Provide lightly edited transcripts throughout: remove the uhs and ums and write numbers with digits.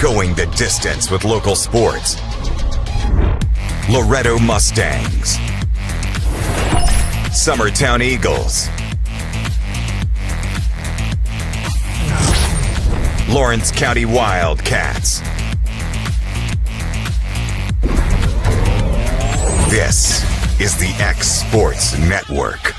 going the distance with local sports. Loretto Mustangs, Summertown Eagles, Lawrence County Wildcats. This is the X Sports Network.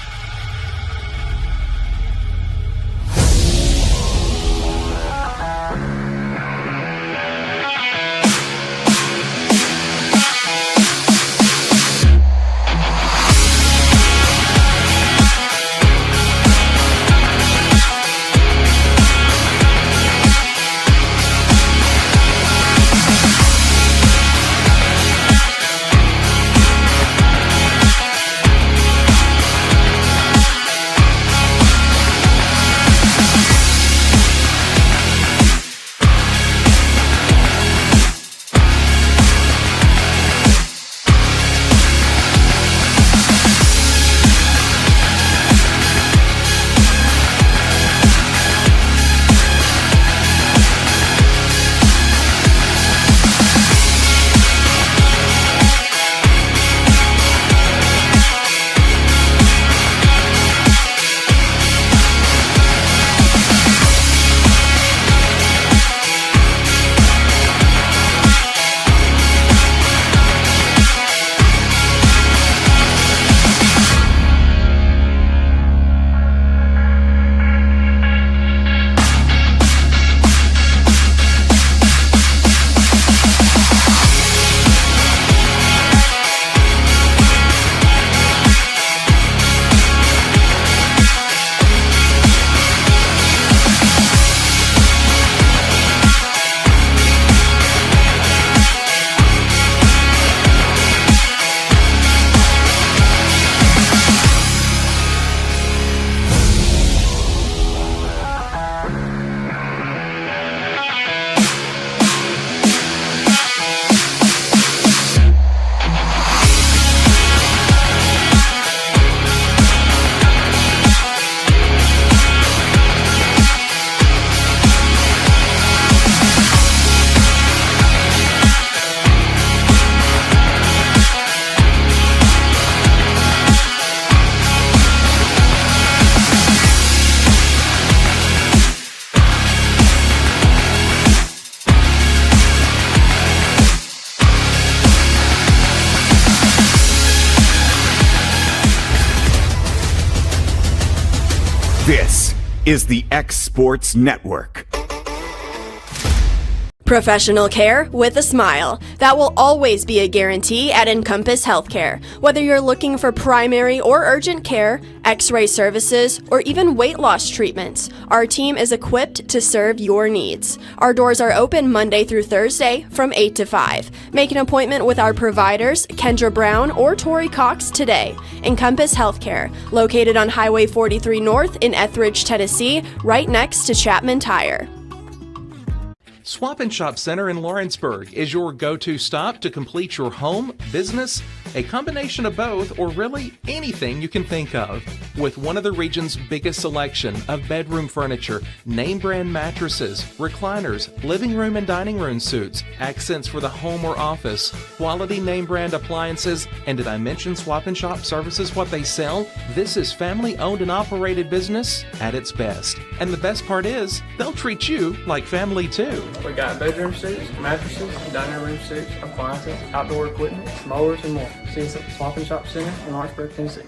This is the X Sports Network. Professional care with a smile. That will always be a guarantee at Encompass Healthcare. Whether you're looking for primary or urgent care, x-ray services, or even weight loss treatments, our team is equipped to serve your needs. Our doors are open Monday through Thursday from 8 to 5. Make an appointment with our providers, Kendra Brown or Tori Cox, today. Encompass Healthcare, located on Highway 43 North in Etheridge, Tennessee, right next to Chapman Tire. Swap and Shop Center in Lawrenceburg is your go-to stop to complete your home, business, a combination of both, or really anything you can think of. With one of the region's biggest selection of bedroom furniture, name brand mattresses, recliners, living room and dining room suites, accents for the home or office, quality name brand appliances, and did I mention Swap and Shop services what they sell? This is family owned and operated business at its best. And the best part is, they'll treat you like family too. We got bedroom suites, mattresses, dining room suites, appliances, outdoor equipment, mowers, and more. See us at the Swap and Shop Center in Lawrenceburg, Tennessee.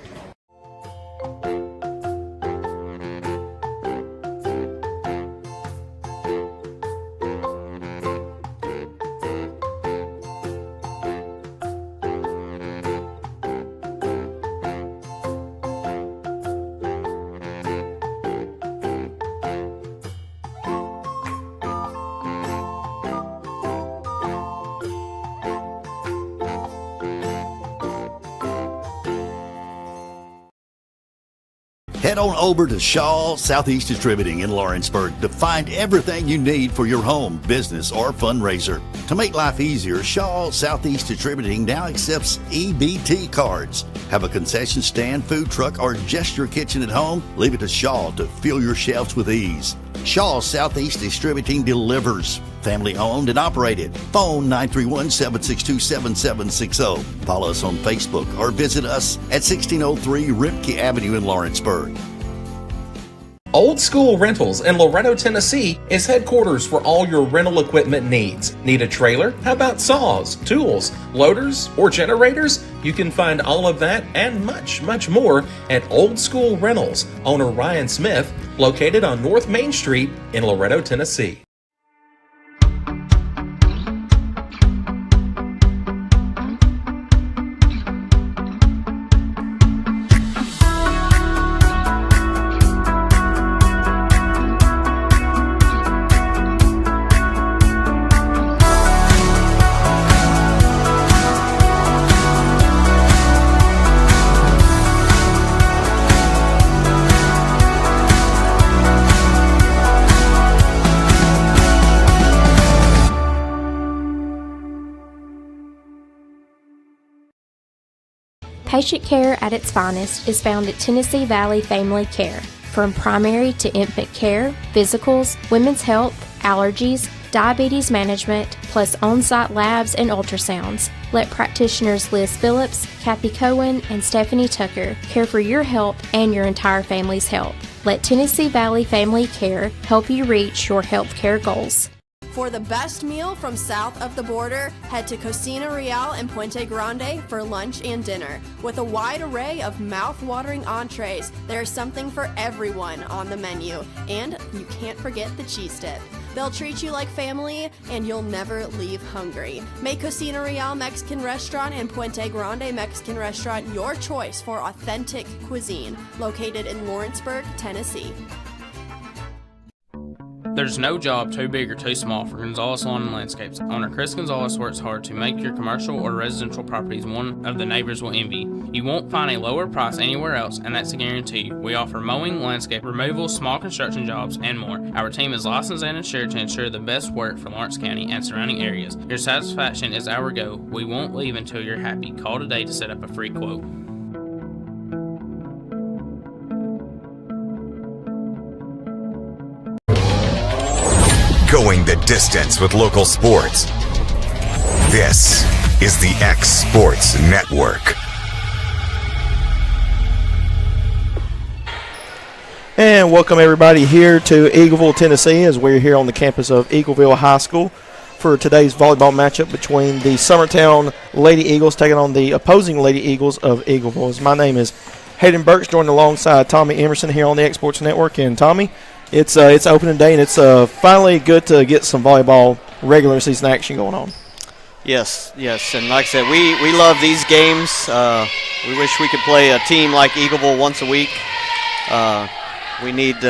Head on over to Shaw Southeast Distributing in Lawrenceburg to find everything you need for your home, business, or fundraiser. To make life easier, Shaw Southeast Distributing now accepts EBT cards. Have a concession stand, food truck, or just your kitchen at home? Leave it to Shaw to fill your shelves with ease. Shaw Southeast Distributing delivers. family owned and operated. Phone 931-762-7760. Follow us on Facebook or visit us at 1603 Ripke Avenue in Lawrenceburg. Old School Rentals in Loretto, Tennessee is headquarters for all your rental equipment needs. Need a trailer? How about saws, tools, loaders, or generators? You can find all of that and much, much more at Old School Rentals. Owner Ryan Smith, located on North Main Street in Loretto, Tennessee. Patient care at its finest is found at Tennessee Valley Family Care. From primary to infant care, physicals, women's health, allergies, diabetes management, plus on-site labs and ultrasounds. Let practitioners Liz Phillips, Kathy Cohen, and Stephanie Tucker care for your health and your entire family's health. Let Tennessee Valley Family Care help you reach your health care goals. For the best meal from south of the border, head to Cocina Real in Puente Grande for lunch and dinner. With a wide array of mouth-watering entrees, there's something for everyone on the menu. And you can't forget the cheese dip. They'll treat you like family, and you'll never leave hungry. Make Cocina Real Mexican Restaurant and Puente Grande Mexican Restaurant your choice for authentic cuisine, located in Lawrenceburg, Tennessee. There's no job too big or too small for Gonzalez Lawn and Landscapes. Owner Chris Gonzalez works hard to make your commercial or residential properties one of the neighbors will envy. You won't find a lower price anywhere else, and that's a guarantee. We offer mowing, landscape removal, small construction jobs, and more. Our team is licensed and insured to ensure the best work for Lawrence County and surrounding areas. Your satisfaction is our goal. We won't leave until you're happy. Call today to set up a free quote. Going the distance with local sports. This is the X Sports Network. And welcome everybody here to Eagleville, Tennessee, as we're here on the campus of Eagleville High School for today's volleyball matchup between the Summertown Lady Eagles taking on the opposing Lady Eagles of Eagleville. My name is Hayden Burks, joined alongside Tommy Emerson here on the X Sports Network. And Tommy, it's opening day, and it's finally good to get some volleyball regular season action going on. Yes, and like I said, we love these games. We wish we could play a team like Eagleville once a week. We need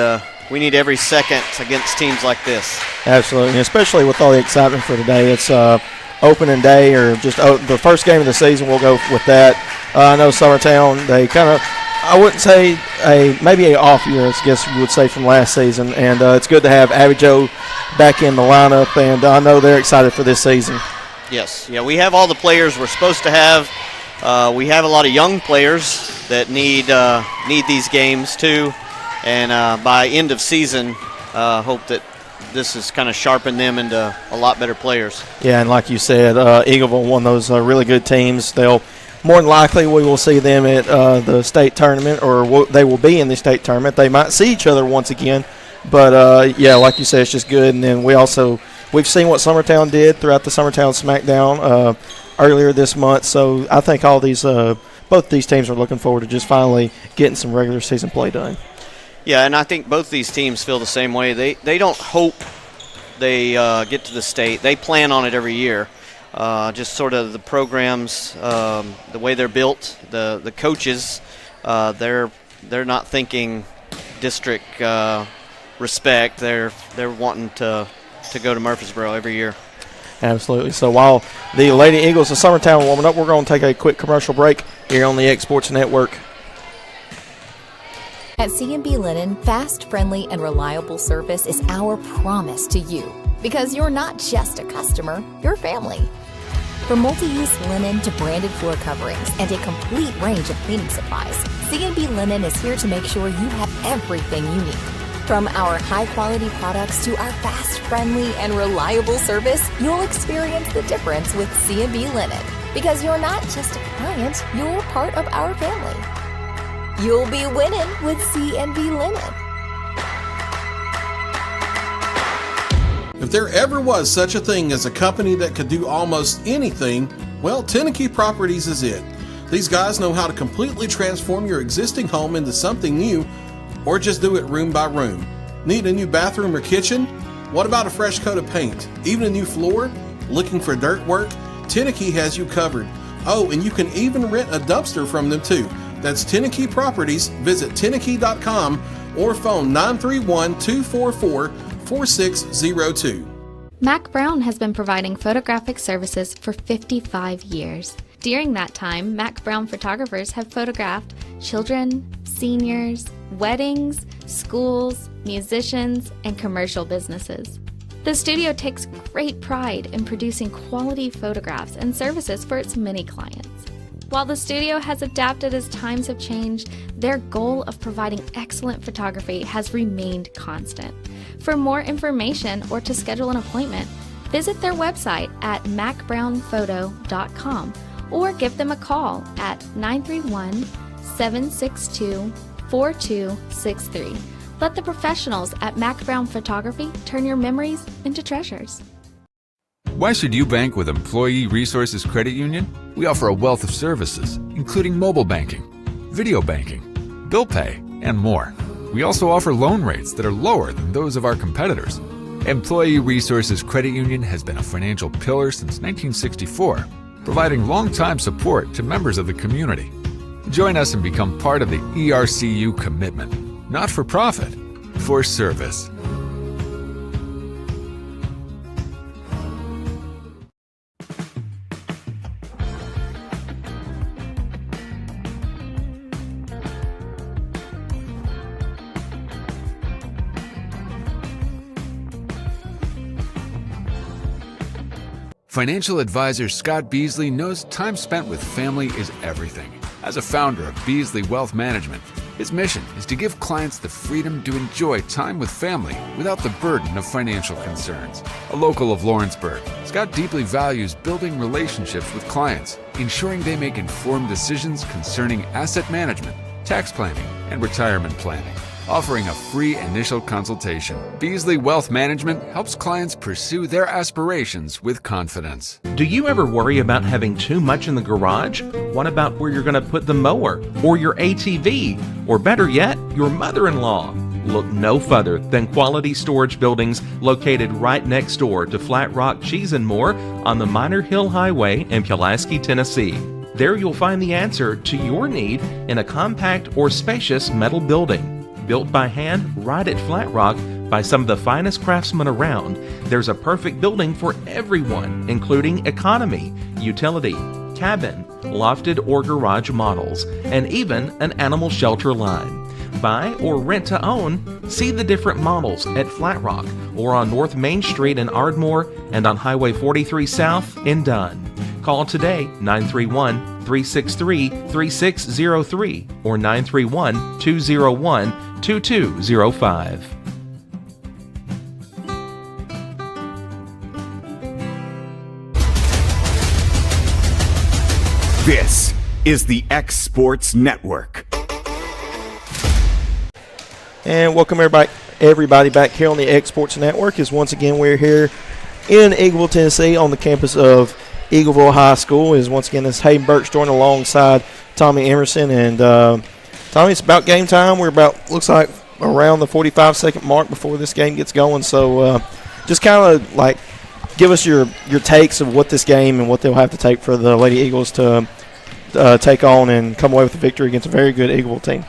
every second against teams like this. Absolutely, and especially with all the excitement for today. It's opening day, or just the first game of the season. We'll go with that. I know Summertown, they kind of, I wouldn't say maybe an off year, I guess you would say, from last season. And it's good to have Abby Jo back in the lineup, and I know they're excited for this season. Yes, yeah, we have all the players we're supposed to have. We have a lot of young players that need these games too. And by end of season, hope that this has kind of sharpened them into a lot better players. Yeah, and like you said, Eagleville, one of those really good teams. They'll more than likely we will see them at the state tournament, or they will be in the state tournament. They might see each other once again, but yeah, like you said, it's just good. And then we've seen what Summertown did throughout the Summertown Smackdown earlier this month. So I think both these teams are looking forward to just finally getting some regular season play done. Yeah, and I think both these teams feel the same way. They don't hope they get to the state. They plan on it every year. Just sort of the programs, the way they're built, the coaches, they're not thinking district respect. They're wanting to go to Murfreesboro every year. Absolutely. So while the Lady Eagles of Summertown are warming up, we're going to take a quick commercial break here on the X Sports Network. At C&B Linen, fast, friendly, and reliable service is our promise to you. Because you're not just a customer, you're family. From multi-use linen to branded floor coverings and a complete range of cleaning supplies, C&B Linen is here to make sure you have everything you need. From our high-quality products to our fast, friendly, and reliable service, you'll experience the difference with C&B Linen. Because you're not just a client, you're part of our family. You'll be winning with C&B Linen. If there ever was such a thing as a company that could do almost anything, well, Tenneke Properties is it. These guys know how to completely transform your existing home into something new, or just do it room by room. Need a new bathroom or kitchen? What about a fresh coat of paint? Even a new floor? Looking for dirt work? Tenneke has you covered. Oh, and you can even rent a dumpster from them too. That's Tenneke Properties. Visit Tenneke.com or phone 931-244-4602. Mac Brown has been providing photographic services for 55 years. During that time, Mac Brown photographers have photographed children, seniors, weddings, schools, musicians, and commercial businesses. The studio takes great pride in producing quality photographs and services for its many clients. While the studio has adapted as times have changed, their goal of providing excellent photography has remained constant. For more information or to schedule an appointment, visit their website at macbrownphoto.com or give them a call at 931-762-4263. Let the professionals at Mac Brown Photography turn your memories into treasures. Why should you bank with Employee Resources Credit Union? We offer a wealth of services, including mobile banking, video banking, bill pay, and more. We also offer loan rates that are lower than those of our competitors. Employee Resources Credit Union has been a financial pillar since 1964, providing long-time support to members of the community. Join us and become part of the ERCU commitment. Not for profit, for service. Financial advisor Scott Beasley knows time spent with family is everything. As a founder of Beasley Wealth Management, his mission is to give clients the freedom to enjoy time with family without the burden of financial concerns. A local of Lawrenceburg, Scott deeply values building relationships with clients, ensuring they make informed decisions concerning asset management, tax planning, and retirement planning. Offering a free initial consultation, Beasley Wealth Management helps clients pursue their aspirations with confidence. Do you ever worry about having too much in the garage? What about where you're going to put the mower, or your ATV, or better yet, your mother-in-law? Look no further than Quality Storage Buildings located right next door to Flat Rock Cheese and More on the Minor Hill Highway in Pulaski, Tennessee. There you'll find the answer to your need in a compact or spacious metal building. Built by hand right at Flat Rock by some of the finest craftsmen around, there's a perfect building for everyone, including economy, utility, cabin, lofted or garage models, and even an animal shelter line. Buy or rent to own, see the different models at Flat Rock or on North Main Street in Ardmore and on Highway 43 South in Dunn. Call today 931-363-3603 or 931-201-2205. This is the X Sports Network. And welcome everybody back here on the X Sports Network. As once again we're here in Eagleville, Tennessee, on the campus of Eagleville High School. Is once again this Hayden Birchjoint alongside Tommy Emerson. And Tommy, it's about game time. We're about, looks like, around the 45-second mark before this game gets going. So just kind of like give us your takes of what this game and what they'll have to take for the Lady Eagles to take on and come away with a victory against a very good Eagleville team.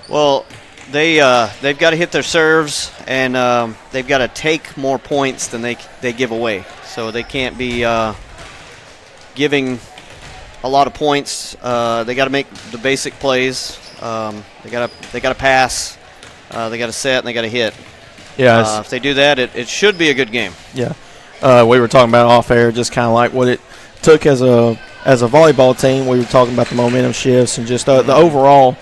Well, they've got to hit their serves, and they've got to take more points than they give away. So they can't be giving a lot of points. They got to make the basic plays. They got to pass. They got to set, and they got to hit. Yeah. If they do that, it should be a good game. Yeah. We were talking about off air, just kind of like what it took as a volleyball team. We were talking about the momentum shifts and just the overall.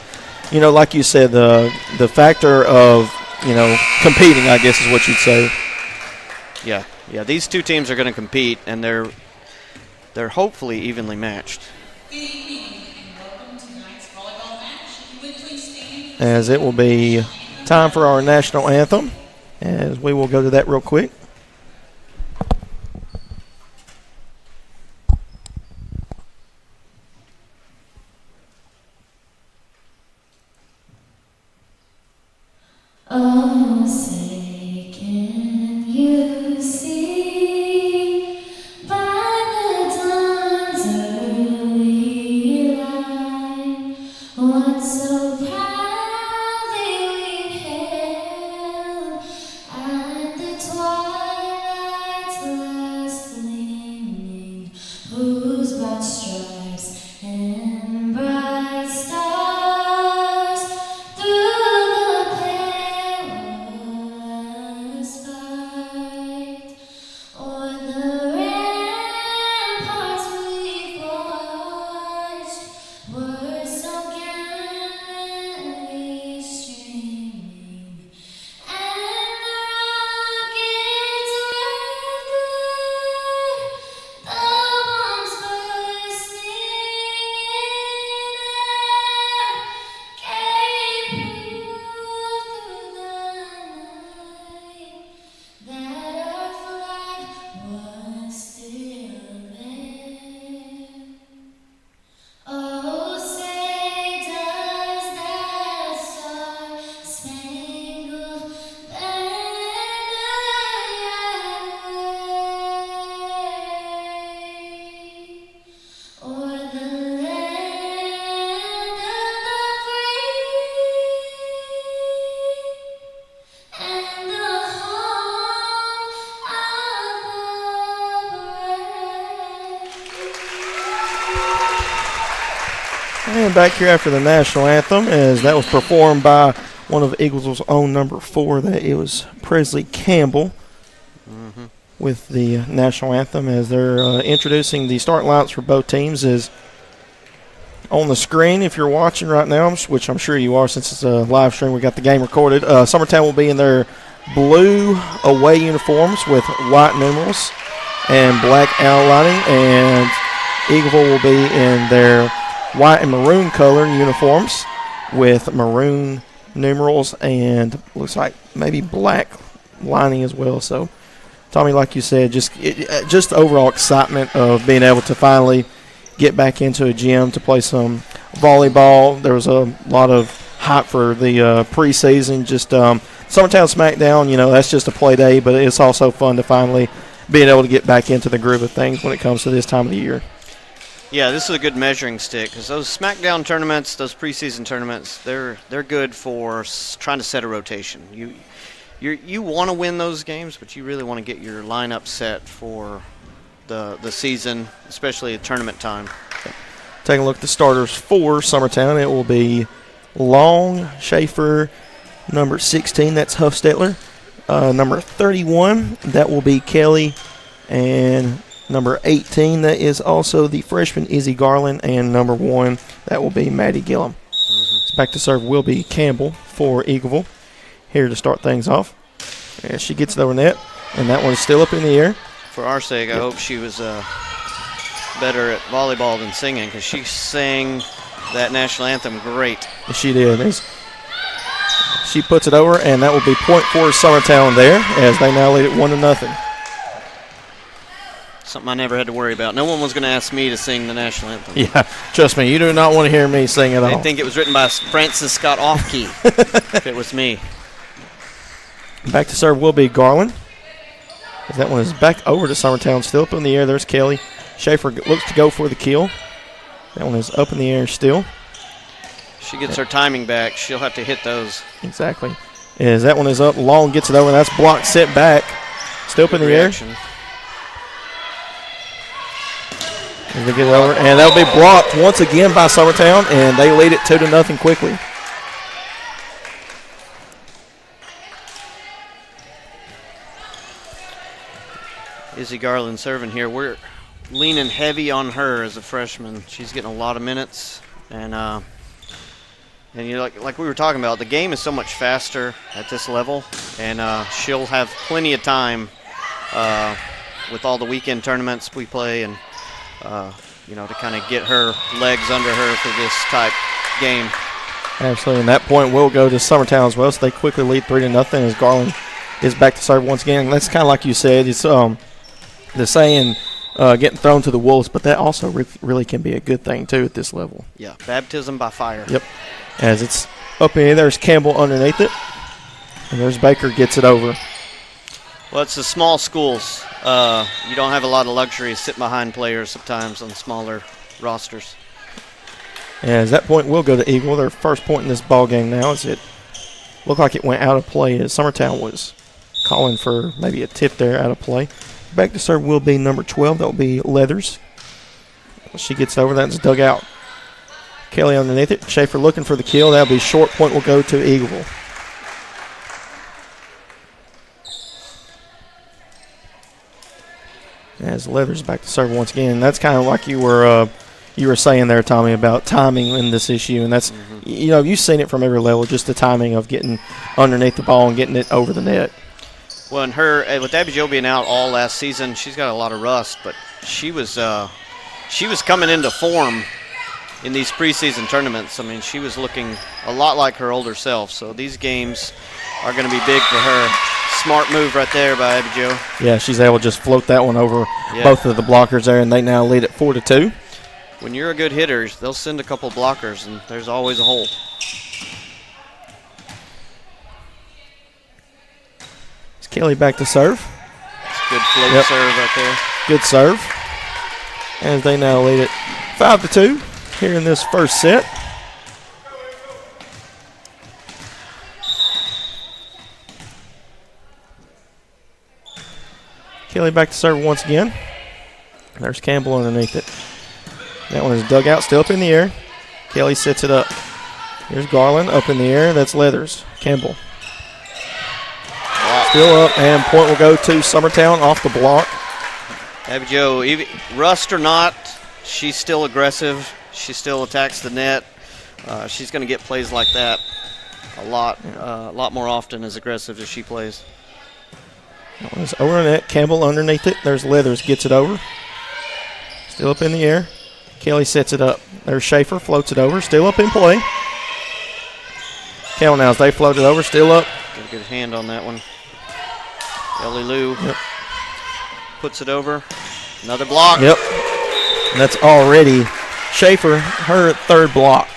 You know, like you said, the factor of competing, I guess is what you'd say. Yeah. These two teams are going to compete, and they're hopefully evenly matched. As it will be time for our national anthem, as we will go to that real quick. Oh, say can you see by the dawn's early light what so proudly we hailed at the twilight's last gleaming, whose broad stripes and bright stars through the perilous fight o'er the ramparts we watched were so gallantly streaming, and the rocket's red glare, the bombs bursting in air, gave proof through the night that our flag was still there. Oh, say does that star-spangled banner yet wave o'er the land of the free and the home of the brave? And back here after the national anthem, as that was performed by one of Eaglesville's own number 4, that it was Presley Campbell with the national anthem, as they're introducing the starting lineups for both teams is on the screen. If you're watching right now, which I'm sure you are since it's a live stream, we got the game recorded. Summertown will be in their blue away uniforms with white numerals and black outlining, and Eagleville will be in their white and maroon color uniforms with maroon numerals and looks like maybe black lining as well. So, Tommy, like you said, just the overall excitement of being able to finally get back into a gym to play some volleyball. There was a lot of hype for the preseason. Just Summertown Smackdown, that's just a play day, but it's also fun to finally being able to get back into the groove of things when it comes to this time of the year. Yeah, this is a good measuring stick because those SmackDown tournaments, those preseason tournaments, they're good for trying to set a rotation. You want to win those games, but you really want to get your lineup set for the season, especially at tournament time. Taking a look at the starters for Summertown, it will be Long, Schaefer, number 16, that's Huffstetler. Number 31, that will be Kelly, and number 18, that is also the freshman Izzy Garland, and number 1, that will be Maddie Gillum. Back to serve will be Campbell for Eagleville. Here to start things off. And she gets it over net, and that one is still up in the air. For our sake, I hope she was better at volleyball than singing because she sang that national anthem great. She did. She puts it over, and that will be point for Summertown there as they now lead it 1-0. Something I never had to worry about. No one was going to ask me to sing the national anthem. Yeah, trust me, you do not want to hear me sing at all. They think it was written by Francis Scott Offkey if it was me. Back to serve will be Garland. That one is back over to Summertown, still up in the air. There's Kelly. Schaefer looks to go for the kill. That one is up in the air still. She gets her timing back. She'll have to hit those. Exactly. As that one is up, Long gets it over, and that's blocked, set back. Still up in the air. As they get it over, and that'll be blocked once again by Summertown, and they lead it 2-0 quickly. Izzy Garland serving here. We're leaning heavy on her as a freshman. She's getting a lot of minutes, and And like we were talking about, the game is so much faster at this level, and she'll have plenty of time with all the weekend tournaments we play, and to kind of get her legs under her for this type game. Absolutely, and that point will go to Summertown as well, so they quickly lead 3-0 as Garland is back to serve once again. And that's kind of like you said, it's the saying getting thrown to the wolves, but that also really can be a good thing too at this level. Yeah, baptism by fire. Yep. As it's up in, there's Campbell underneath it, and there's Baker gets it over. Well, it's the small schools. You don't have a lot of luxury sitting behind players sometimes on smaller rosters. As that point will go to Eagle, their first point in this ball game now. As it looked like it went out of play as Summertown was calling for maybe a tip there out of play. Back to serve will be number 12. That will be Leathers. She gets over. That's dug out. Kelly underneath it. Schaefer looking for the kill. That'll be short. Point will go to Eagleville. As Leathers back to serve once again. That's kind of like you were saying there, Tommy, about timing in this issue, and that's you've seen it from every level, just the timing of getting underneath the ball and getting it over the net. Well, and with Abby Jo being out all last season, she's got a lot of rust, but she was coming into form in these preseason tournaments. I mean, she was looking a lot like her older self, so these games are going to be big for her. Smart move right there by Abby Jo. Yeah, she's able to just float that one over both of the blockers there, and they now lead it 4-2. When you're a good hitter, they'll send a couple blockers, and there's always a hole. It's Kelly back to serve. It's a good float serve right there. Good serve. And they now lead it 5-2 here in this first set. Kelly back to serve once again. There's Campbell underneath it. That one is dug out, still up in the air. Kelly sets it up. Here's Garland up in the air. That's Leathers. Campbell. Still up, and point will go to Summertown off the block. Abby Jo, rust or not, she's still aggressive. She still attacks the net. She's going to get plays like that a lot more often as aggressive as she plays. That one's over the net. Campbell underneath it. There's Leathers. Gets it over. Still up in the air. Kelly sets it up. There's Schaefer. Floats it over. Still up in play. Count now as they float it over. Still up. Got a good hand on that one. Ellie Lou puts it over. Another block. Yep. And that's already Schaefer, her third block.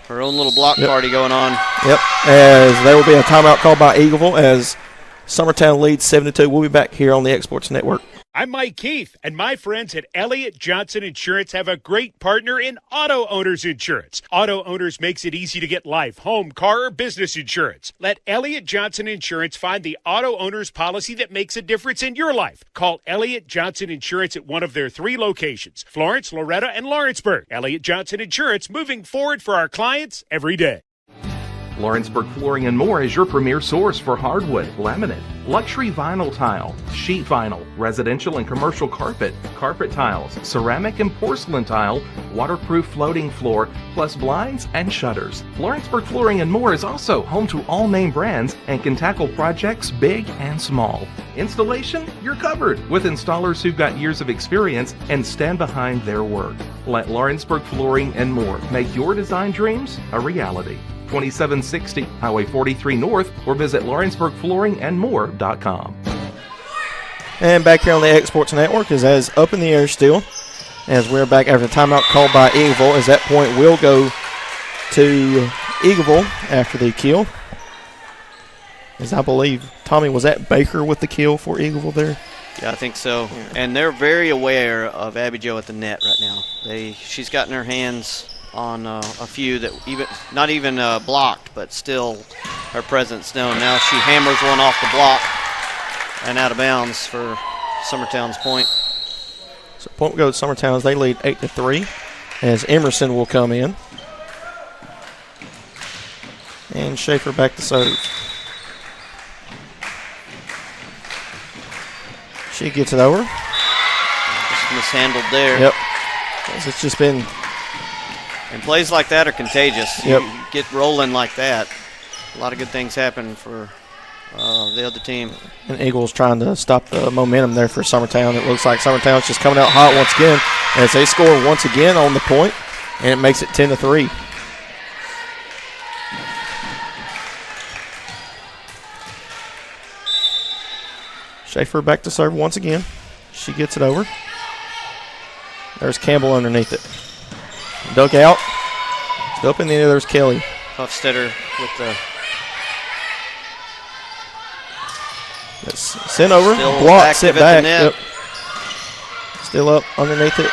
Her own little block party going on. Yep. As there will be a timeout called by Eagleville as Summertown leads 7-2. We'll be back here on the Exports Network. I'm Mike Keith, and my friends at Elliott Johnson Insurance have a great partner in Auto Owners Insurance. Auto Owners makes it easy to get life, home, car, or business insurance. Let Elliott Johnson Insurance find the Auto Owners policy that makes a difference in your life. Call Elliott Johnson Insurance at one of their 3 locations, Florence, Loretto, and Lawrenceburg. Elliott Johnson Insurance, moving forward for our clients every day. Lawrenceburg Flooring and More is your premier source for hardwood, laminate, luxury vinyl tile, sheet vinyl, residential and commercial carpet, carpet tiles, ceramic and porcelain tile, waterproof floating floor, plus blinds and shutters. Lawrenceburg Flooring and More is also home to all name brands and can tackle projects big and small. Installation, you're covered with installers who've got years of experience and stand behind their work. Let Lawrenceburg Flooring and More make your design dreams a reality. 2760 Highway 43 North, or visit LawrenceburgFlooringandMore.com. And back here on the Exports Network is as up in the air still, as we're back after the timeout called by Eagleville, as that point will go to Eagleville after the kill. As I believe, Tommy, was that Baker with the kill for Eagleville there? Yeah, I think so. Yeah. And they're very aware of Abby Jo at the net right now. She's gotten her hands on a few that not even blocked, but still her presence known. Now she hammers one off the block and out of bounds for Summertown's point. So point will go to Summertown as they lead 8-3 as Emerson will come in. And Schaefer back to serve. She gets it over. Just mishandled there. Yep. It's just been... And plays like that are contagious. Yep. You get rolling like that, a lot of good things happen for the other team. And Eagles trying to stop the momentum there for Summertown. It looks like Summertown's just coming out hot once again as they score once again on the point, and it makes it 10-3. Schaefer back to serve once again. She gets it over. There's Campbell underneath it. Dug out. Still up in the air. There's Kelly. Hofstetter with the sent over. Still Block. Sit active at back. the net. Yep. Still up underneath it.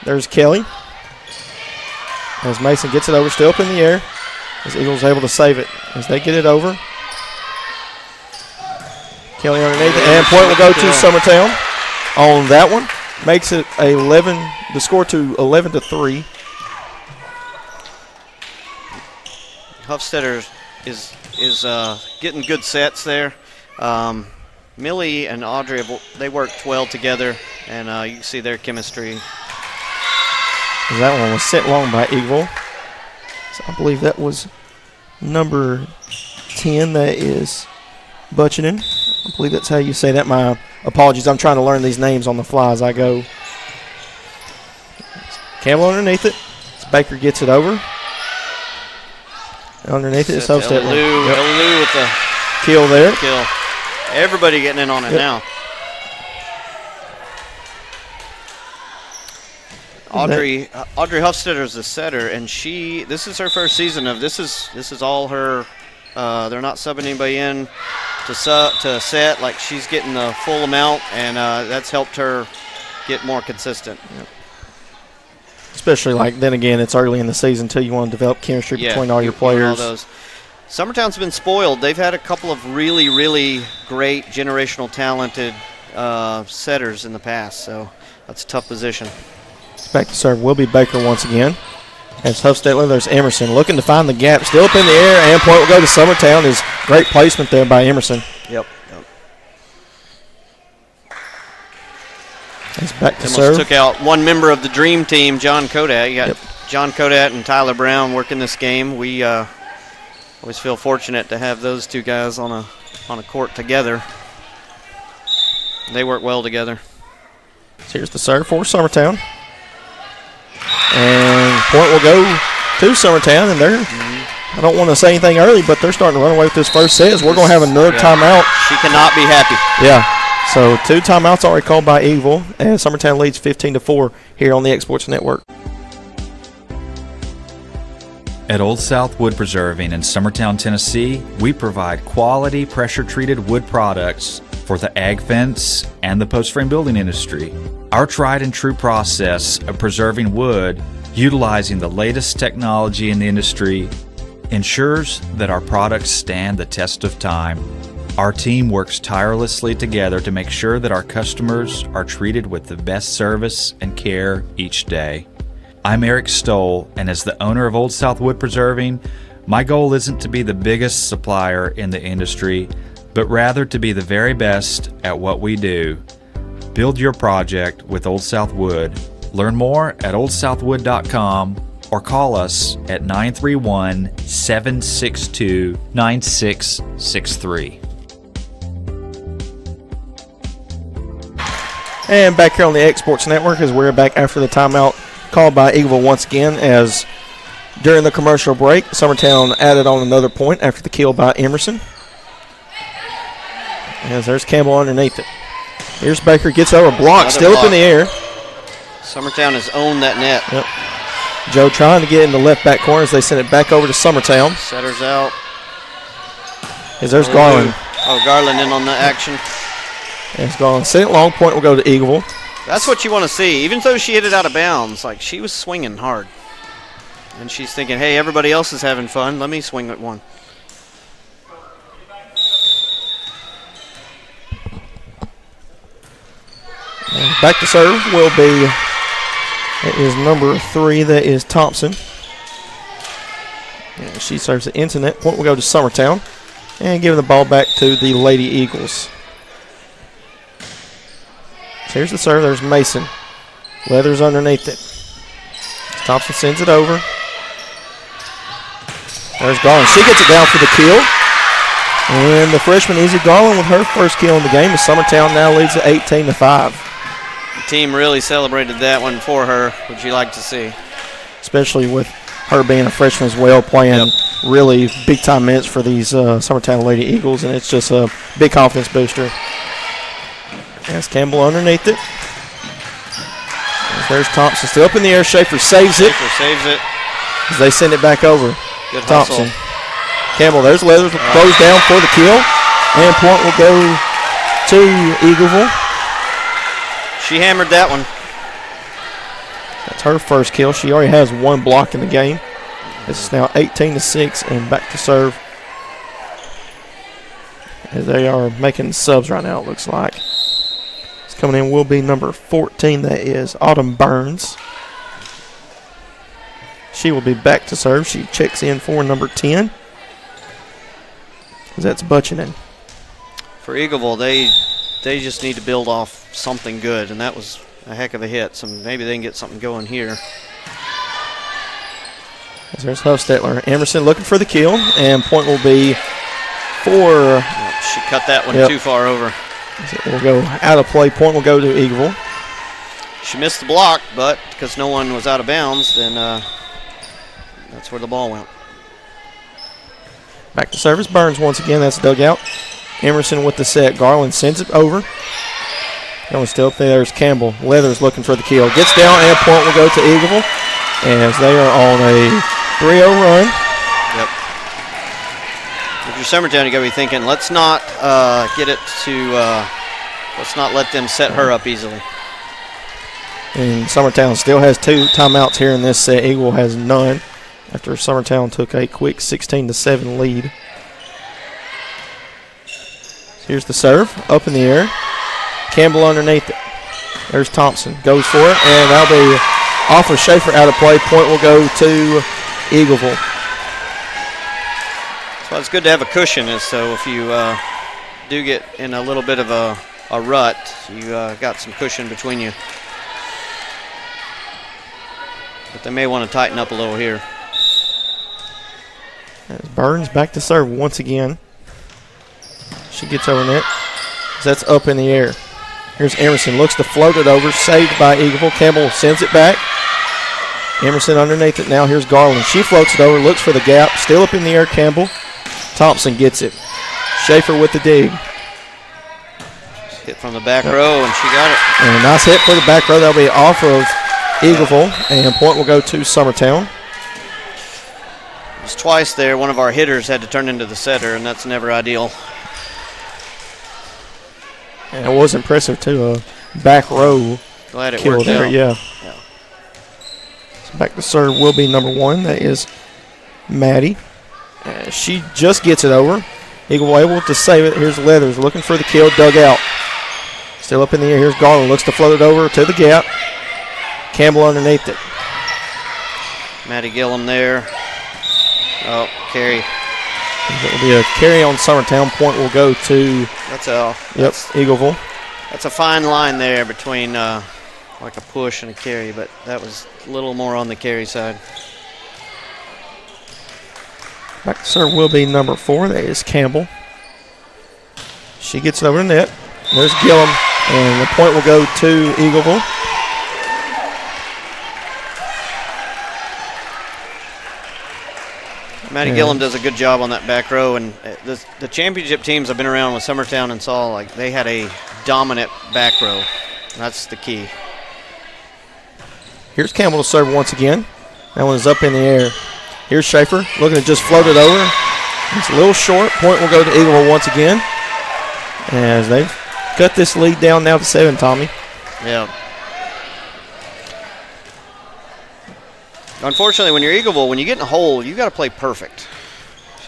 There's Kelly. As Mason gets it over. Still up in the air. As Eagles able to save it. As they get it over. Kelly underneath it. And point will go to Summertown on that one. Makes it the score to 11-3. Hofstetter is getting good sets there. Millie and Audrey, they worked well together, and you can see their chemistry. That one was sent long by Eagleville. So I believe that was number 10. That is Butchinen. I believe that's how you say that. My apologies. I'm trying to learn these names on the fly as I go. Campbell underneath it. Baker gets it over. Underneath it is Hofstetter. Lou with the kill there. Kill. Everybody getting in on it now. Audrey Hofstetter is the setter, and this is her first season of this is all her. They're not subbing anybody in to set. Like, she's getting the full amount, and that's helped her get more consistent. Yep. Especially, like, then again, it's early in the season until you want to develop chemistry between all your players. All those. Summertown's been spoiled. They've had a couple of really, really great generational talented setters in the past, so that's a tough position. Back to serve will be Baker once again. As Hofstetler, there's Emerson looking to find the gap. Still up in the air, and point will go to Summertown. Is great placement there by Emerson. Yep. He's back to Almost serve. Took out one member of the dream team, John Kodat. You got John Kodat and Tyler Brown working this game. We always feel fortunate to have those two guys on a court together. They work well together. So here's the serve for Summertown. And point will go to Summertown, and I don't want to say anything early, but they're starting to run away with this first set. We're going to have another timeout. She cannot be happy. Yeah. So 2 timeouts already called by Eagleville, and Summertown leads 15-4 here on the Exports Network. At Old South Wood Preserving in Summertown, Tennessee, we provide quality pressure-treated wood products for the ag fence and the post frame building industry. Our tried and true process of preserving wood, utilizing the latest technology in the industry, ensures that our products stand the test of time. Our team works tirelessly together to make sure that our customers are treated with the best service and care each day. I'm Eric Stoll, and as the owner of Old South Wood Preserving, my goal isn't to be the biggest supplier in the industry, but rather to be the very best at what we do. Build your project with Old South Wood. Learn more at oldsouthwood.com or call us at 931-762-9663. And back here on the Exports Network as we're back after the timeout called by Eagleville once again, as during the commercial break, Summertown added on another point after the kill by Emerson. As there's Campbell underneath it. Here's Baker, gets over, block, still up in the air. Summertown has owned that net. Yep. Joe trying to get in the left back corner as they send it back over to Summertown. Setters out. As there's Garland. Oh, Garland in on the action. It's gone. Sent it long, point will go to Eagleville. That's what you want to see. Even though she hit it out of bounds, like, she was swinging hard. And she's thinking, hey, everybody else is having fun. Let me swing at one. And back to serve will be, that is number 3, that is Thompson. And she serves the internet. Point will go to Summertown. And giving the ball back to the Lady Eagles. So here's the serve. There's Mason. Leathers underneath it. Thompson sends it over. There's Garland. She gets it down for the kill. And the freshman Izzy Garland with her first kill in the game. As Summertown now leads at 18-5. The team really celebrated that one for her, which you like to see. Especially with her being a freshman as well, playing really big-time minutes for these Summertown Lady Eagles, and it's just a big confidence booster. As Campbell underneath it. There's Thompson still up in the air. Schaefer saves it. Schaefer saves it. As they send it back over. Good Thompson. hustle. Campbell, there's Leathers, goes down for the kill. And point will go to Eagleville. She hammered that one. That's her first kill. She already has one block in the game. It's now 18-6 and back to serve. As they are making subs right now, it looks like. It's coming in will be number 14. That is Autumn Burns. She will be back to serve. She checks in for number 10. That's Butchinen. For Eagleville, they just need to build off something good, and that was a heck of a hit. So maybe they can get something going here. There's Hofstetler. Emerson looking for the kill, and point will be for. She cut that one too far over. It will go out of play. Point will go to Eagleville. She missed the block, but because no one was out of bounds, then that's where the ball went. Back to service. Burns once again. That's dugout. Emerson with the set. Garland sends it over. Going still up there. There's Campbell. Leathers looking for the kill. Gets down, and point will go to Eagleville as they are on a 3-0 run. Yep. If you're Summertown, you got to be thinking, let's not let's not let them set her up easily. And Summertown still has 2 timeouts here in this set. Eagle has none after Summertown took a quick 16-7 lead. Here's the serve, up in the air. Campbell underneath it. There's Thompson, goes for it, and that'll be off of Schaefer, out of play. Point will go to Eagleville. So it's good to have a cushion, is so if you do get in a little bit of a rut, you got some cushion between you. But they may want to tighten up a little here. As Burns back to serve once again. She gets over net. That's up in the air. Here's Emerson, looks to float it over, saved by Eagleville. Campbell sends it back. Emerson underneath it now. Here's Garland. She floats it over, looks for the gap. Still up in the air, Campbell. Thompson gets it. Schaefer with the dig. Hit from the back row, and she got it. And a nice hit for the back row. That'll be off of Eagleville, and point will go to Summertown. It was twice there. One of our hitters had to turn into the setter, and that's never ideal. And it was impressive, too. A back row Glad it kill worked there, out. yeah. So back to serve will be number 1. That is Maddie. She just gets it over. Eagle able to save it. Here's Leathers looking for the kill, dug out. Still up in the air. Here's Garland. Looks to float it over to the gap. Campbell underneath it. Maddie Gillum there. Oh, carry. It will be a carry on Summertown. Point will go to Eagleville. That's a fine line there between like a push and a carry, but that was a little more on the carry side. Back to serve will be number 4. That is Campbell. She gets it over the net. There's Gillum, and the point will go to Eagleville. Maddie Gillum does a good job on that back row, and the championship teams I've been around with Summertown and saw, like they had a dominant back row. That's the key. Here's Campbell to serve once again. That one is up in the air. Here's Schaefer looking to just float it over. It's a little short. Point will go to Eagleville once again as they've cut this lead down now to 7, Tommy. Yeah. Unfortunately, when you're Eagleville, when you get in a hole, you got to play perfect.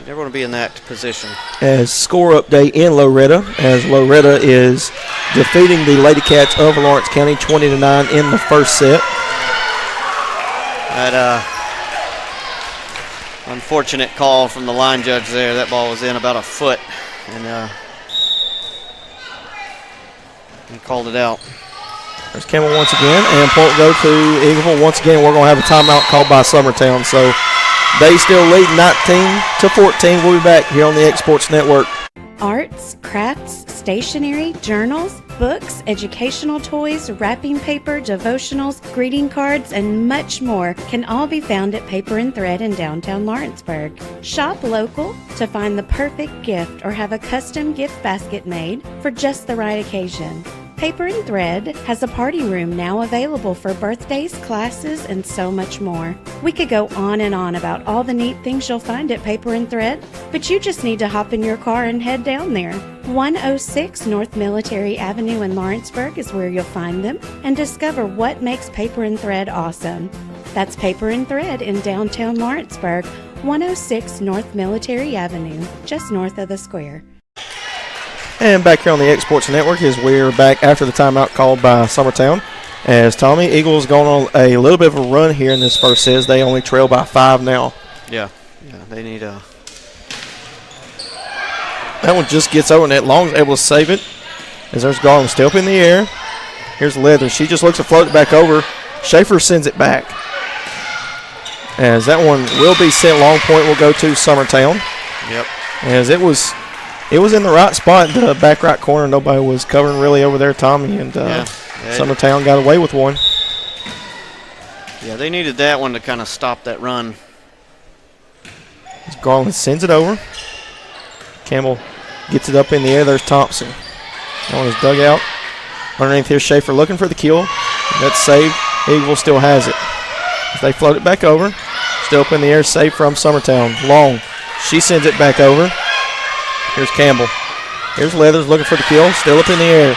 You never want to be in that position. As score update in Loretta, as Loretta is defeating the Lady Cats of Lawrence County 20-9 in the first set. That unfortunate call from the line judge there. That ball was in about a foot, and he called it out. There's Campbell once again, and point will go to Eagleville. Once again, we're going to have a timeout called by Summertown. So they still lead 19-14. We'll be back here on the X Sports Network. Arts, crafts, stationery, journals, books, educational toys, wrapping paper, devotionals, greeting cards, and much more can all be found at Paper and Thread in downtown Lawrenceburg. Shop local to find the perfect gift or have a custom gift basket made for just the right occasion. Paper and Thread has a party room now available for birthdays, classes, and so much more. We could go on and on about all the neat things you'll find at Paper and Thread, but you just need to hop in your car and head down there. 106 North Military Avenue in Lawrenceburg is where you'll find them and discover what makes Paper and Thread awesome. That's Paper and Thread in downtown Lawrenceburg, 106 North Military Avenue, just north of the square. And back here on the X Sports Network as we're back after the timeout called by Summertown. As Tommy, Eagles going on a little bit of a run here in this first set. They only trail by 5 now. Yeah, they need a... That one just gets over net. Long is able to save it. As there's Garland still up in the air. Here's Leather. She just looks to float it back over. Schaefer sends it back. As that one will be sent. Long point will go to Summertown. Yep. As it was in the right spot, the back right corner. Nobody was covering really over there, Tommy. And Summertown got away with one. Yeah, they needed that one to kind of stop that run. As Garland sends it over. Campbell gets it up in the air. There's Thompson. That one is dug out. Underneath here, Schaefer looking for the kill. That's saved. Eagle still has it. As they float it back over. Still up in the air, saved from Summertown. Long. She sends it back over. Here's Campbell. Here's Leathers looking for the kill. Still up in the air.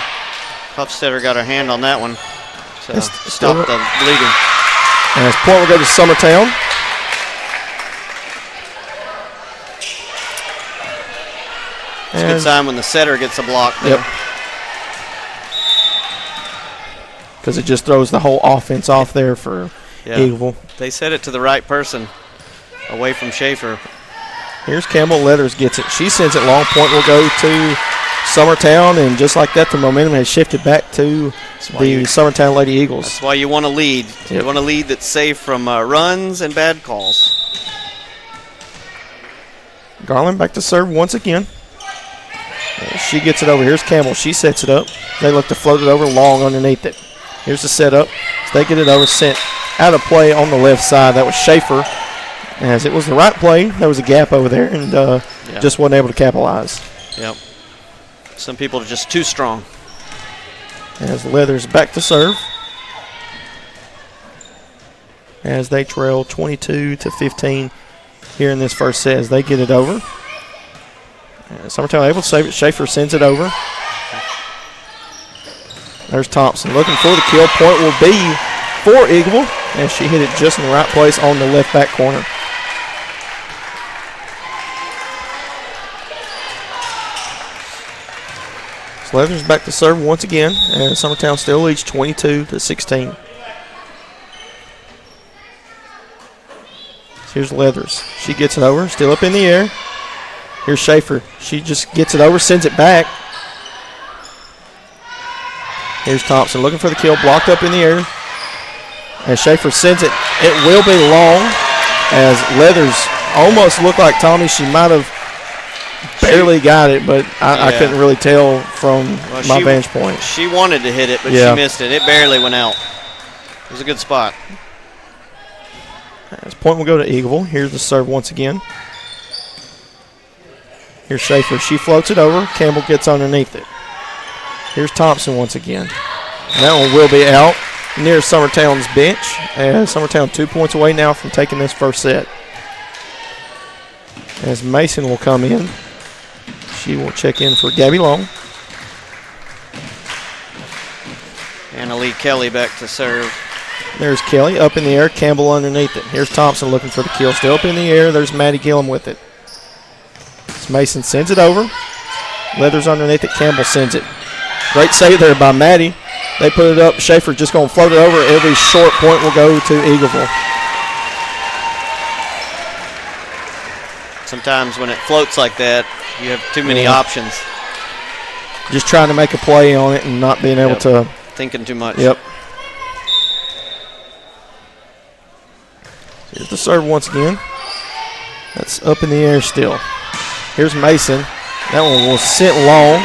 Huffstetter got her hand on that one. So stop the bleeding. And as point will go to Summertown. It's a good sign when the setter gets a block there. Yep. Because it just throws the whole offense off there for Eagleville. They set it to the right person, away from Schaefer. Here's Campbell. Leathers gets it. She sends it long. Point will go to Summertown, and just like that, the momentum has shifted back to the Summertown Lady Eagles. That's why you want to lead. Yep. You want to lead that's safe from runs and bad calls. Garland back to serve once again. She gets it over. Here's Campbell. She sets it up. They look to float it over. Long underneath it. Here's the setup. So they get it over. Sent out of play on the left side. That was Schaefer. As it was the right play, there was a gap over there, and just wasn't able to capitalize. Yep. Some people are just too strong. As Leathers back to serve. As they trail 22-15 here in this first set as they get it over. Summertown able to save it. Schaefer sends it over. There's Thompson looking for the kill. Point will be for Eagleville as she hit it just in the right place on the left back corner. So Leathers back to serve once again, and Summertown still leads 22-16. Here's Leathers. She gets it over, still up in the air. Here's Schaefer. She just gets it over, sends it back. Here's Thompson looking for the kill, blocked up in the air. As Schaefer sends it, it will be long. As Leathers almost looked like Tommy, she might have barely got it, but I couldn't really tell from my vantage point. She wanted to hit it, but she missed it. It barely went out. It was a good spot. As point will go to Eagleville. Here's the serve once again. Here's Schaefer. She floats it over. Campbell gets underneath it. Here's Thompson once again. And that one will be out near Summertown's bench. As Summertown 2 points away now from taking this first set. As Mason will come in. She will check in for Gabby Long. Annalie Kelly back to serve. There's Kelly up in the air. Campbell underneath it. Here's Thompson looking for the kill. Still up in the air. There's Maddie Gillum with it. Mason sends it over. Leathers underneath it. Campbell sends it. Great save there by Maddie. They put it up. Schaefer just going to float it over. Every short point will go to Eagleville. Sometimes when it floats like that, you have too many options. Just trying to make a play on it and not being able to thinking too much. Yep. Here's the serve once again. That's up in the air still. Here's Mason. That one will sit long.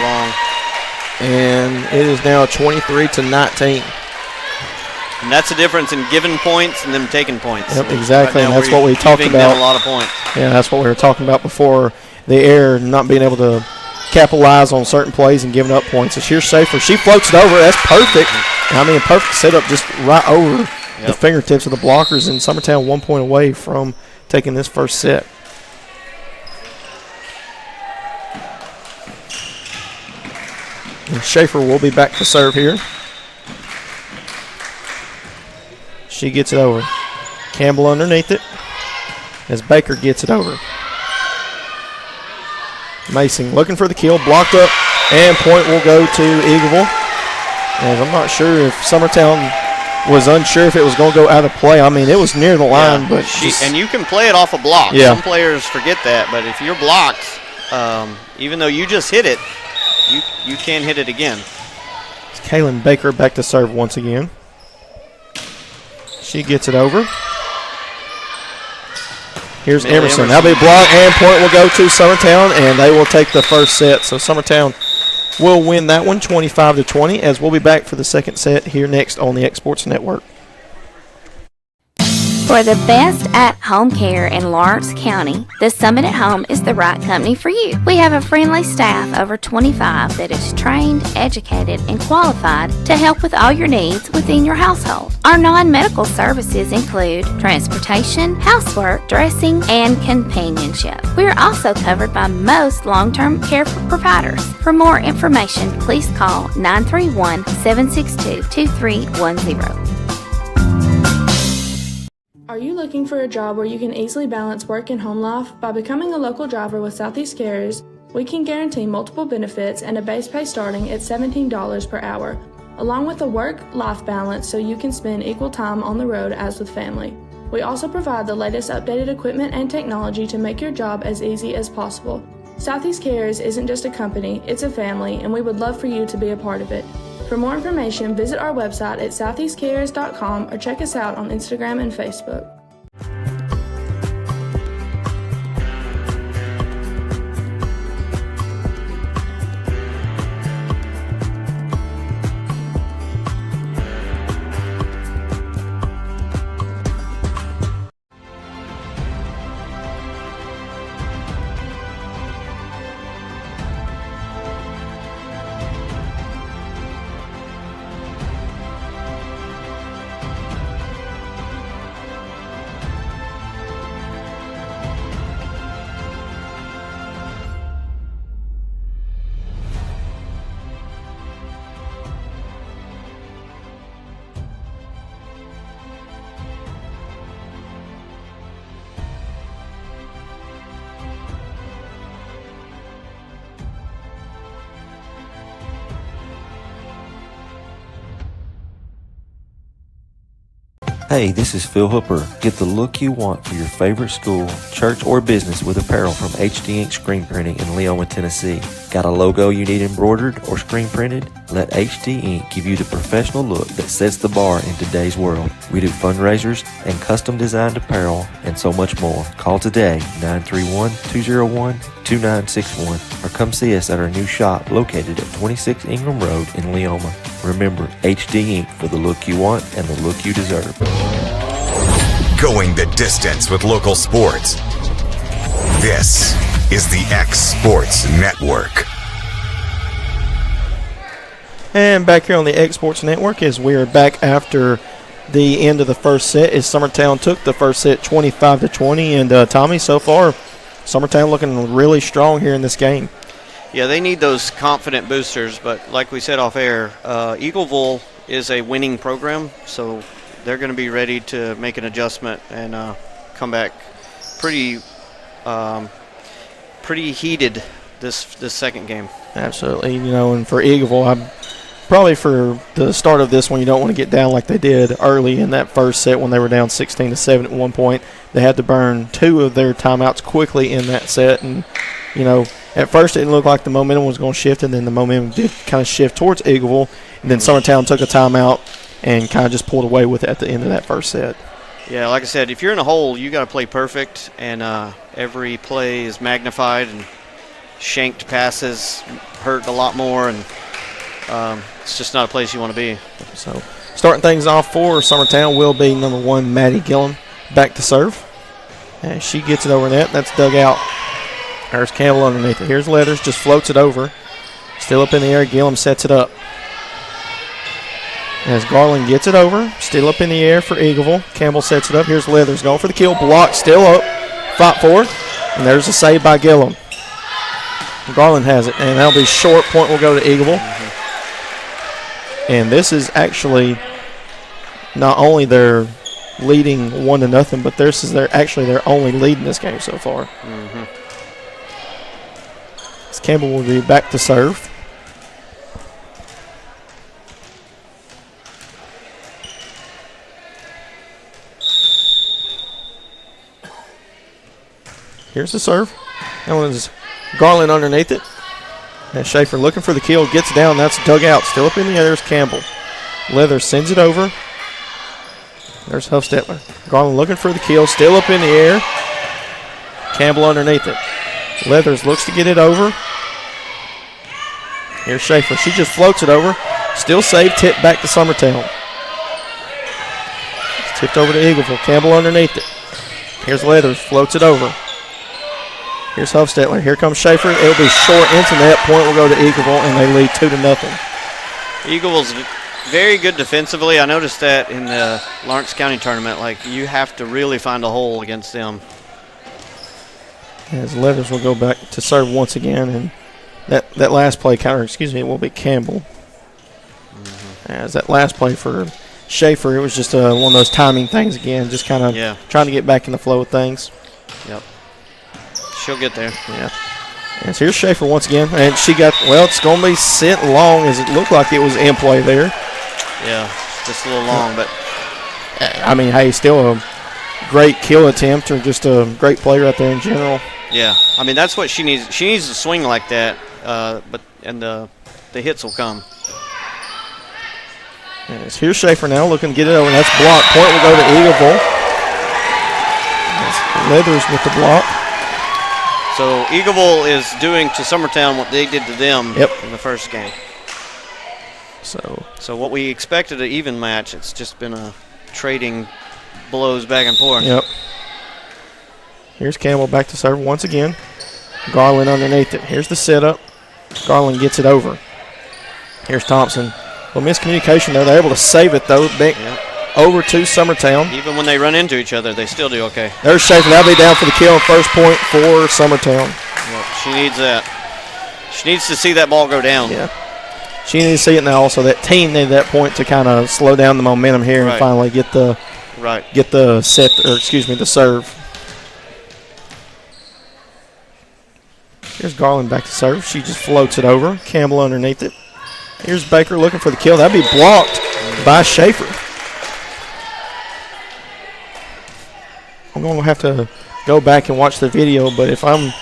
And it is now 23-19. And that's the difference in giving points and them taking points. Yep, exactly, Right and now that's what we talked giving about. them a lot of points. Yeah, that's what we were talking about before. The air not being able to capitalize on certain plays and giving up points. It's here Schaefer. She floats it over. That's perfect. I mean, perfect setup just right over the fingertips of the blockers, and Summertown 1 point away from taking this first set. And Schaefer will be back to serve here. She gets it over. Campbell underneath it as Baker gets it over. Mason looking for the kill, blocked up, and point will go to Eagleville. And I'm not sure if Summertown was unsure if it was going to go out of play. I mean, it was near the line, but and you can play it off a block. Yeah. Some players forget that, but if you're blocked, even though you just hit it, you can hit it again. It's Kaylin Baker back to serve once again. She gets it over. Here's Emerson. That'll be blocked, and point will go to Summertown, and they will take the first set. So Summertown will win that one 25-20, as we'll be back for the second set here next on the X Sports Network. For the best at-home care in Lawrence County, the Summit at Home is the right company for you. We have a friendly staff over 25 that is trained, educated, and qualified to help with all your needs within your household. Our non-medical services include transportation, housework, dressing, and companionship. We are also covered by most long-term care providers. For more information, please call 931-762-2310. Are you looking for a job where you can easily balance work and home life? By becoming a local driver with Southeast Carriers, we can guarantee multiple benefits and a base pay starting at $17 per hour, along with a work-life balance so you can spend equal time on the road as with family. We also provide the latest updated equipment and technology to make your job as easy as possible. Southeast Carriers isn't just a company, it's a family, and we would love for you to be a part of it. For more information, visit our website at southeastcarriers.com or check us out on Instagram and Facebook. Hey, this is Phil Hooper. Get the look you want for your favorite school, church, or business with apparel from HD Ink Screen Printing in Leoma, Tennessee. Got a logo you need embroidered or screen printed? Let HD Ink give you the professional look that sets the bar in today's world. We do fundraisers and custom designed apparel and so much more. Call today, 931-201-2961, or come see us at our new shop located at 26 Ingram Road in Leoma. Remember, HD Ink for the look you want and the look you deserve. Going the distance with local sports. This is the X Sports Network. And back here on the X Sports Network, as we are back after the end of the first set, as Summertown took the first set 25-20. And Tommy, so far, Summertown looking really strong here in this game. Yeah, they need those confident boosters, but like we said off air, Eagleville is a winning program, so they're going to be ready to make an adjustment and come back pretty heated this second game. Absolutely, you know, and for Eagleville, probably for the start of this one, you don't want to get down like they did early in that first set when they were down 16-7 at one point. They had to burn 2 of their timeouts quickly in that set, and you know, At first, it didn't look like the momentum was going to shift, and then the momentum did kind of shift towards Eagleville. And then Summertown took a timeout and kind of just pulled away with it at the end of that first set. Yeah, like I said, if you're in a hole, you got to play perfect, and every play is magnified, and shanked passes hurt a lot more, and it's just not a place you want to be. So starting things off for Summertown will be number 1, Maddie Gillum, back to serve. And she gets it over net. That's dug out. There's Campbell underneath it. Here's Leathers, just floats it over. Still up in the air. Gillum sets it up. As Garland gets it over, still up in the air for Eagleville. Campbell sets it up. Here's Leathers going for the kill. Block, still up. Fight for it. And there's a save by Gillum. Garland has it, and that'll be short. Point will go to Eagleville. And this is actually not only their leading 1-0, but this is their only lead in this game so far. As Campbell will be back to serve. Here's the serve. That one's Garland underneath it. And Schaefer looking for the kill. Gets down. That's dug out. Still up in the air. There's Campbell. Leather sends it over. There's Huffstetler. Garland looking for the kill. Still up in the air. Campbell underneath it. Leathers looks to get it over. Here's Schaefer. She just floats it over. Still saved. Tipped back to Summertown. It's tipped over to Eagleville. Campbell underneath it. Here's Leathers. Floats it over. Here's Huffstetler. Here comes Schaefer. It'll be short into net. Point will go to Eagleville, and they lead 2-0. Eagleville's very good defensively. I noticed that in the Lawrence County tournament. Like, you have to really find a hole against them. As Leathers will go back to serve once again, and that last play it will be Campbell. As that last play for Schaefer, it was just one of those timing things again, just kind of trying to get back in the flow of things. Yep. She'll get there. Yeah. And so here's Schaefer once again, and she got, it's going to be sent long as it looked like it was in play there. Yeah, just a little long, but. I mean, hey, still a great kill attempt, or just a great play right there in general. Yeah, I mean, that's what she needs. She needs to swing like that, and the hits will come. Yes, here's Schaefer now looking to get it over, and that's blocked. Point will go to Eagleville. That's Leathers with the block. So Eagleville is doing to Summertown what they did to them in the first game. So what we expected an even match, it's just been a trading blows back and forth. Yep. Here's Campbell back to serve once again. Garland underneath it. Here's the setup. Garland gets it over. Here's Thompson. Well, miscommunication there. They're able to save it, though. Over to Summertown. Even when they run into each other, they still do okay. There's Schaefer. That'll be down for the kill. First point for Summertown. Yep, she needs that. She needs to see that ball go down. Yeah. She needs to see it now. Also, that team needed that point to kind of slow down the momentum here and finally get the the serve. Here's Garland back to serve. She just floats it over. Campbell underneath it. Here's Baker looking for the kill. That'd be blocked by Schaefer. I'm going to have to go back and watch the video, but if I'm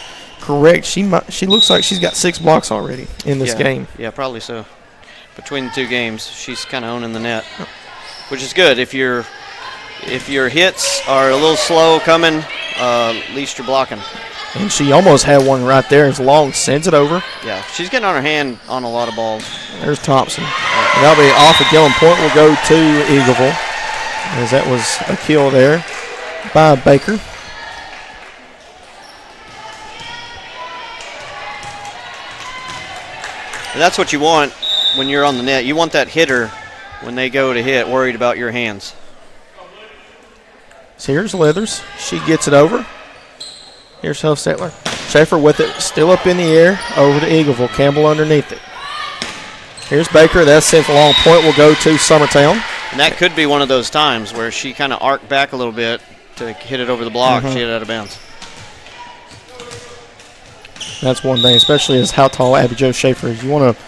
correct, she looks like she's got 6 blocks already in this game. Yeah, probably so. Between the 2 games, she's kind of owning the net, which is good. If your hits are a little slow coming, at least you're blocking. And she almost had one right there as Long sends it over. Yeah, she's getting on her hand on a lot of balls. There's Thompson. And that'll be off of Gillum. Point will go to Eagleville, as that was a kill there by Baker. And that's what you want when you're on the net. You want that hitter, when they go to hit, worried about your hands. So here's Leathers. She gets it over. Here's Huffstetler. Schaefer with it, still up in the air, over to Eagleville. Campbell underneath it. Here's Baker. That's sent for long. Point will go to Summertown. And that could be one of those times where she kind of arced back a little bit to hit it over the block. She hit it out of bounds. That's one thing, especially as how tall Abby Jo Schaefer is. You want to,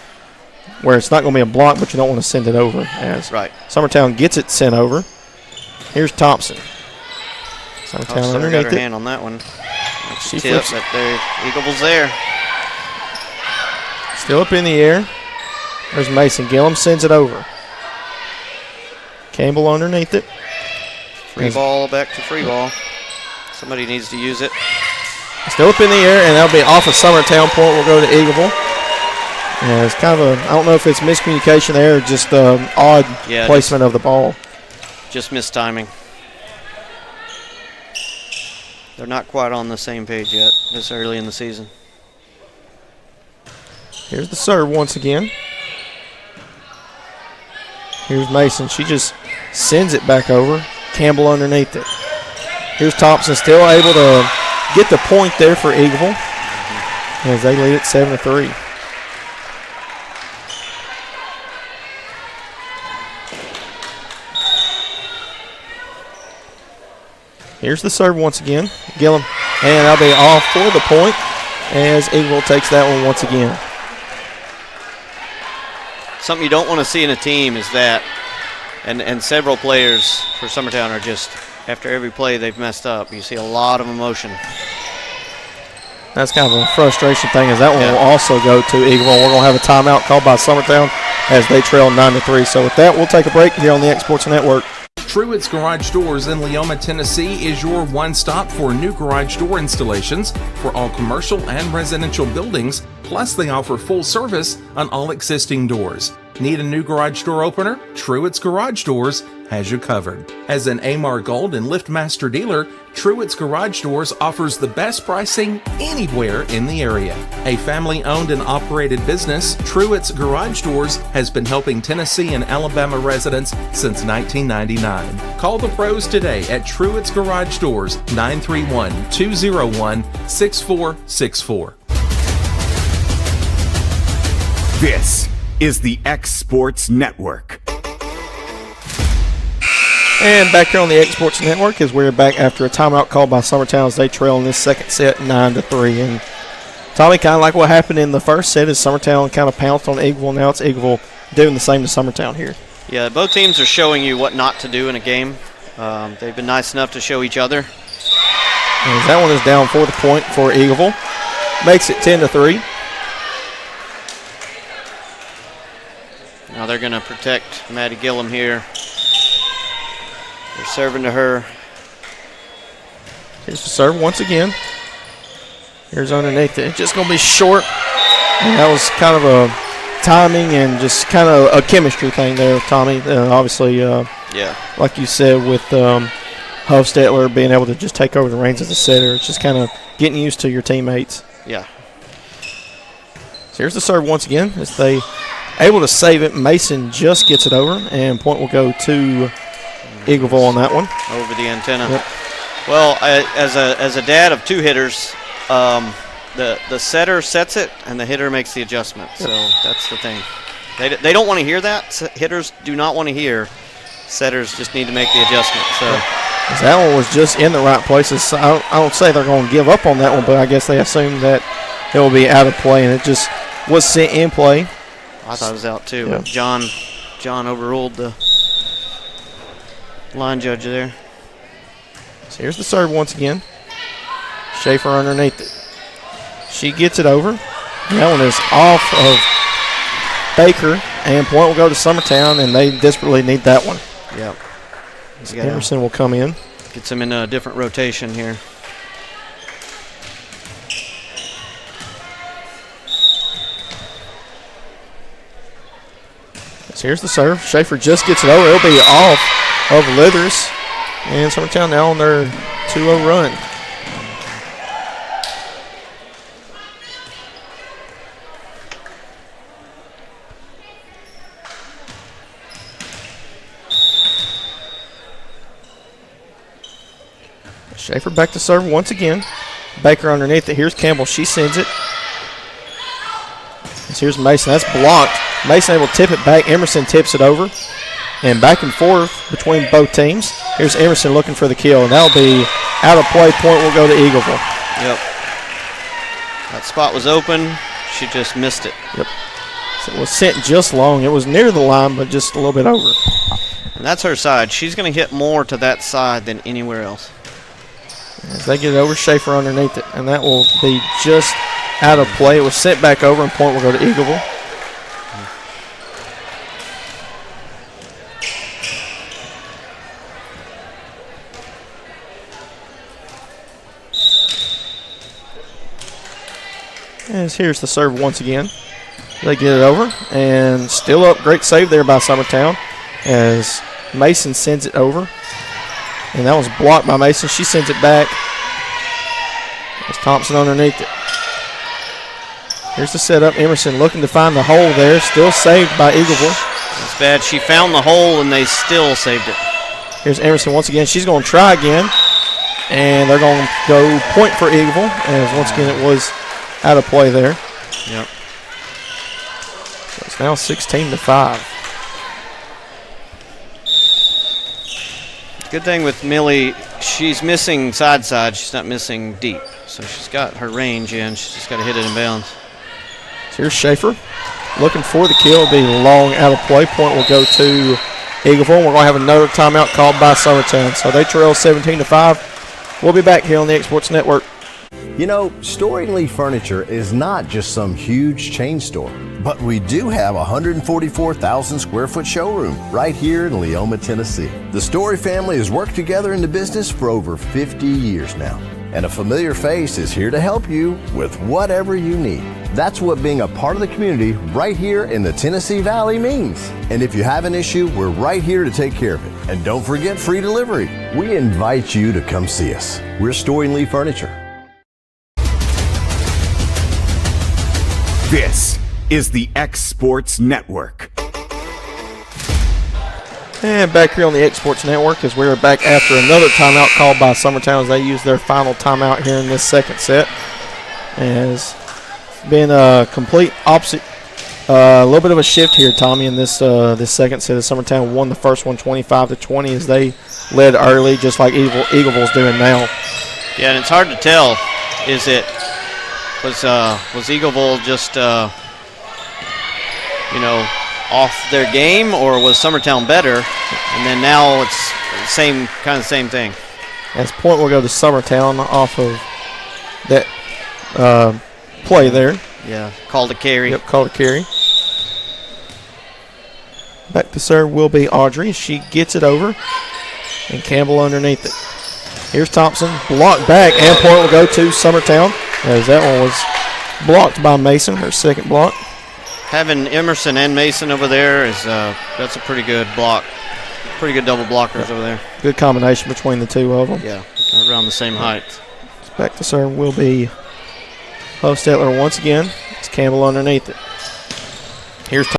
where it's not going to be a block, but you don't want to send it over. As Summertown gets it sent over. Here's Thompson. Summertown underneath got her it. hand on that one. She tip, flips but there, Eagleville's there. Still up in the air. There's Mason. Gillum sends it over. Campbell underneath it. Free ball, back to free ball. Somebody needs to use it. Still up in the air, and that'll be off of Summertown. Point will go to Eagleville. Yeah, it's kind of I don't know if it's miscommunication there or just odd placement of the ball. Just missed timing. They're not quite on the same page yet this early in the season. Here's the serve once again. Here's Mason. She just sends it back over. Campbell underneath it. Here's Thompson still able to get the point there for Eagleville as they lead it 7-3. Here's the serve once again. Gillum. And that'll be off for the point as Eagleville takes that one once again. Something you don't want to see in a team is that, and several players for Summertown are just, after every play they've messed up, you see a lot of emotion. That's kind of a frustration thing, as that one will also go to Eagleville. We're going to have a timeout called by Summertown as they trail 9-3. So with that, we'll take a break here on the X Sports Network. Truett's Garage Doors in Leoma, Tennessee is your one-stop for new garage door installations for all commercial and residential buildings, plus they offer full service on all existing doors. Need a new garage door opener? Truett's Garage Doors has you covered. As an AMAR Gold and LiftMaster dealer, Truett's Garage Doors offers the best pricing anywhere in the area. A family-owned and operated business, Truett's Garage Doors has been helping Tennessee and Alabama residents since 1999. Call the pros today at Truett's Garage Doors, 931-201-6464. This is the X Sports Network. And back here on the X Sports Network as we're back after a timeout called by Summertown as they trail in this second set 9-3. And Tommy, kind of like what happened in the first set is Summertown kind of pounced on Eagleville. Now it's Eagleville doing the same to Summertown here. Yeah, both teams are showing you what not to do in a game. They've been nice enough to show each other. And that one is down for the point for Eagleville. Makes it 10-3. Now they're going to protect Maddie Gillum here. They're serving to her. Here's the serve once again. Here's underneath it. It's just going to be short. And that was kind of a timing and just kind of a chemistry thing there, Tommy. Obviously, like you said, with Hofstetler being able to just take over the reins as a setter, it's just kind of getting used to your teammates. Yeah. So here's the serve once again as they able to save it. Mason just gets it over, and point will go to Eagleville on that one. Over the antenna. Yep. Well, as a dad of two hitters, the setter sets it and the hitter makes the adjustment. So that's the thing. They don't want to hear that. Hitters do not want to hear. Setters just need to make the adjustment. So that one was just in the right places. I don't say they're going to give up on that one, but I guess they assume that it will be out of play, and it just was sent in play. I thought it was out too. Yeah. John overruled the line judge there. So here's the serve once again. Schaefer underneath it. She gets it over. That one is off of Baker, and point will go to Summertown, and they desperately need that one. Yep. Emerson will come in. Gets him in a different rotation here. So here's the serve. Schaefer just gets it over. It'll be off of Leathers. And Summertown now on their 2-0 run. Schaefer back to serve once again. Baker underneath it. Here's Campbell. She sends it. So here's Mason. That's blocked. Mason able to tip it back. Emerson tips it over. And back and forth between both teams. Here's Emerson looking for the kill. And that'll be out of play. Point will go to Eagleville. Yep. That spot was open. She just missed it. Yep. So it was sent just long. It was near the line, but just a little bit over. And that's her side. She's going to hit more to that side than anywhere else. As they get it over, Schaefer underneath it. And that will be just out of play. It was sent back over, and point will go to Eagleville. As here's the serve once again. They get it over, and still up. Great save there by Summertown as Mason sends it over. And that was blocked by Mason. She sends it back. As Thompson underneath it. Here's the setup. Emerson looking to find the hole there. Still saved by Eagleville. That's bad. She found the hole, and they still saved it. Here's Emerson once again. She's going to try again. And they're going to go point for Eagleville. As once again it was out of play there. Yep. So it's now 16-5. Good thing with Millie, she's missing side. She's not missing deep. So she's got her range in. She's just got to hit it in bounds. So here's Schaefer looking for the kill. It'll be long out of play. Point will go to Eagleville. We're going to have another timeout called by Summertown. So they trail 17-5. We'll be back here on the Exports Network. You know, Storing Lee Furniture is not just some huge chain store, but we do have a 144,000 square foot showroom right here in Leoma, Tennessee. The Story family has worked together in the business for over 50 years now, and a familiar face is here to help you with whatever you need. That's what being a part of the community right here in the Tennessee Valley means. And if you have an issue, we're right here to take care of it. And don't forget free delivery. We invite you to come see us. We're Storing Lee Furniture. This is the X Sports Network. And back here on the X Sports Network as we're back after another timeout called by Summertown as they use their final timeout here in this second set. Has been a complete opposite, a little bit of a shift here, Tommy, in this this second set. As Summertown won the first one 25-20 as they led early, just like Eagleville's doing now. Yeah, and it's hard to tell. Was Eagleville just off their game, or was Summertown better? And then now it's the same thing. As point will go to Summertown off of that play there. Yeah, called a carry. Yep, called a carry. Back to serve will be Audrey. She gets it over, and Campbell underneath it. Here's Thompson, blocked back, and point will go to Summertown, as that one was blocked by Mason, her second block. Having Emerson and Mason over there is that's a pretty good block. Pretty good double blockers over there. Good combination between the two of them. Yeah, around the same height. Back to serve will be Hostetler once again. It's Campbell underneath it. Here's